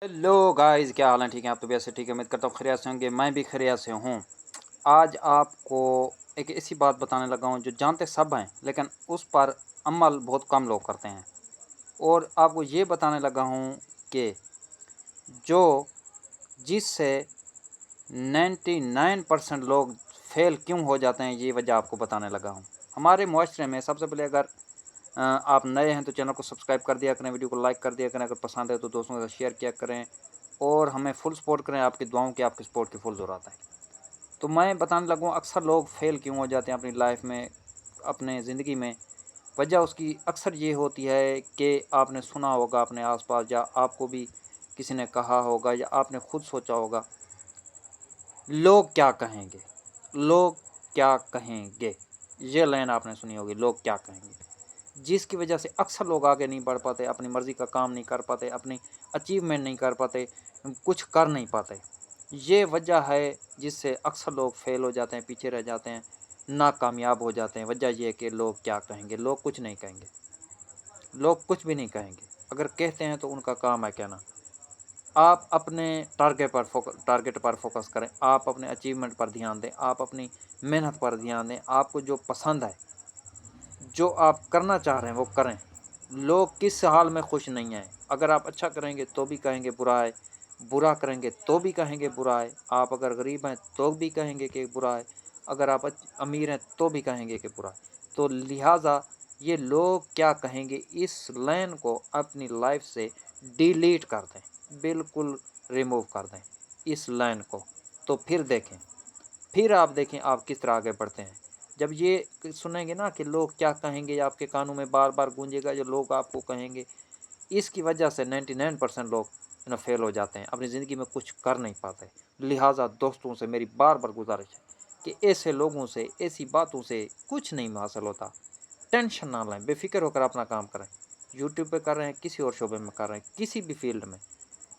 Hello guys, क्या हाल है? ठीक है? आप तो भी ऐसे ठीक है? उम्मीद करता हूँ खैरियत से होंगे। मैं भी खैरियत से हूँ। आज आपको एक ऐसी बात बताने लगा हूँ जो जानते सब हैं, लेकिन उस पर अमल बहुत कम लोग करते हैं। और आपको ये बताने लगा हूँ कि जो जिससे 99% लोग फेल क्यों हो जाते हैं, ये वजह आपको बताने लगा हूँ। हमारे मुआशरे में सबसे पहले अगर आप नए हैं तो चैनल को सब्सक्राइब कर दिया करें, वीडियो को लाइक कर दिया करें, अगर पसंद है तो दोस्तों के साथ शेयर किया करें और हमें फुल सपोर्ट करें। आपकी दुआओं की, आपकी सपोर्ट की फुल ज़रूरत है। तो मैं बताने लगूँ अक्सर लोग फेल क्यों हो जाते हैं अपनी लाइफ में, अपने ज़िंदगी में। वजह उसकी अक्सर ये होती है कि आपने सुना होगा अपने आसपास, या आपको भी किसी ने कहा होगा, या आपने खुद सोचा होगा, लोग क्या कहेंगे, लोग क्या कहेंगे। ये लाइन आपने सुनी होगी, लोग क्या कहेंगे, जिसकी वजह से अक्सर लोग आगे नहीं बढ़ पाते, अपनी मर्ज़ी का काम नहीं कर पाते, अपनी अचीवमेंट नहीं कर पाते, कुछ कर नहीं पाते। ये वजह है जिससे अक्सर लोग फेल हो जाते हैं, पीछे रह जाते हैं, नाकामयाब हो जाते हैं। वजह ये है कि लोग क्या कहेंगे। लोग कुछ नहीं कहेंगे, लोग कुछ भी नहीं कहेंगे। अगर कहते हैं तो उनका काम है कहना। आप अपने टारगेट पर फोकस करें, आप अपने अचीवमेंट पर ध्यान दें, आप अपनी मेहनत पर ध्यान दें, आपको जो पसंद है, जो आप करना चाह रहे हैं वो करें। लोग किस हाल में खुश नहीं हैं। अगर आप अच्छा करेंगे तो भी कहेंगे बुरा है, बुरा करेंगे तो भी कहेंगे बुरा है। आप अगर गरीब हैं तो भी कहेंगे कि बुरा है, अगर आप अमीर हैं तो भी कहेंगे कि बुरा है। तो लिहाजा ये लोग क्या कहेंगे, इस लाइन को अपनी लाइफ से डिलीट कर दें, बिल्कुल रिमूव कर दें इस लाइन को। तो फिर आप देखें आप किस तरह आगे बढ़ते हैं। जब ये सुनेंगे ना कि लोग क्या कहेंगे, आपके कानों में बार बार गूंजेगा जो लोग आपको कहेंगे, इसकी वजह से 99% लोग फेल हो जाते हैं, अपनी ज़िंदगी में कुछ कर नहीं पाते। लिहाजा दोस्तों से मेरी बार बार गुजारिश है कि ऐसे लोगों से, ऐसी बातों से कुछ नहीं हासिल होता। टेंशन ना लें, बेफिक्र होकर अपना काम करें। यूट्यूब पे कर रहे हैं, किसी और शोबे में कर रहे हैं, किसी भी फील्ड में,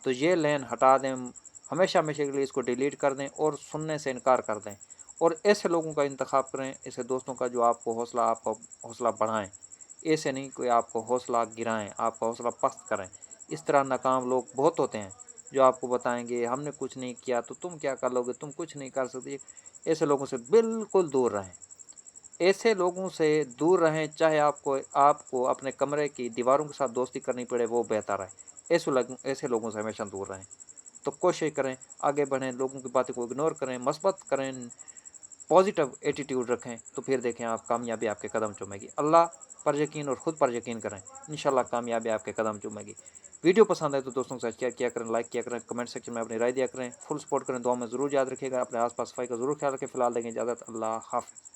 तो ये लाइन हटा दें, हमेशा हमेशा के लिए इसको डिलीट कर दें और सुनने से इनकार कर दें। और ऐसे लोगों का इंतखाब करें, ऐसे दोस्तों का जो आपका हौसला बढ़ाएं। ऐसे नहीं कोई आपको हौसला गिराएं, आपका हौसला पस्त करें। इस तरह नाकाम लोग बहुत होते हैं जो आपको बताएंगे हमने कुछ नहीं किया तो तुम क्या कर लोगे, तुम कुछ नहीं कर सकते। ऐसे लोगों से बिल्कुल दूर रहें, ऐसे लोगों से दूर रहें। चाहे आपको आपको अपने कमरे की दीवारों के साथ दोस्ती करनी पड़े, वो बेहतर है। ऐसे लोगों से हमेशा दूर रहें। तो कोशिश करें, आगे बढ़ें, लोगों की बातों को इग्नोर करें, मस्बत करें, पॉजिटिव एटीट्यूड रखें। तो फिर देखें आप, कामयाबी आपके कदम चूमेगी। अल्लाह पर यकीन और ख़ुद पर यकीन करें, इंशाल्लाह कामयाबी आपके कदम चूमेगी। वीडियो पसंद है तो दोस्तों के साथ शेयर किया करें, लाइक किया करें, कमेंट सेक्शन में अपनी राय दिया करें, फुल सपोर्ट करें। दुआ में ज़रूर याद रखिएगा, अपने आसपास सफाई का ज़रूर ख्याल रखें। फिलहाल देंगे इजाज़त, अल्लाह हाफ़िज़।